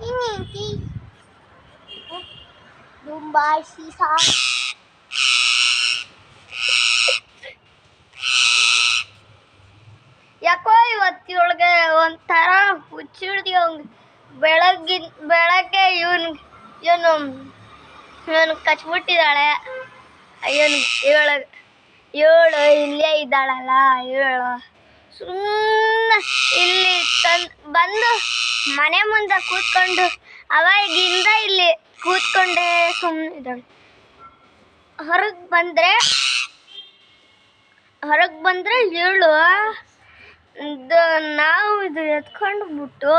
ಇನ್ನೇಂತಿ ದುಂಬಾಯಿಸಿ song ಯಾಕೋ ಇವತ್ತಿಯೊಳಗೆ ಒಂಥರ ಹುಚ್ಚಿ ಹಿಡ್ದಿ ಬೆಳಗ್ಗೆ ಇವನು ಕಚ್ಬಿಟ್ಟಿದ್ದಾಳೆ. ಏಳು ಇಲ್ಲೇ ಇದ್ದಾಳಲ್ಲ ಏಳು ಸುಮ್ಮನೆ ಇಲ್ಲಿ ಬಂದು ಮನೆ ಮುಂದೆ ಕೂತ್ಕೊಂಡು ಅವಾಗಿಂದ ಇಲ್ಲಿ ಕೂತ್ಕೊಂಡೇ ಸುಮ್ಮನೆ ಇದ್ದಾಳೆ. ಹೊರಗೆ ಬಂದರೆ ಏಳು ನಾವು ಇದು ಎತ್ಕೊಂಡು ಬಿಟ್ಟು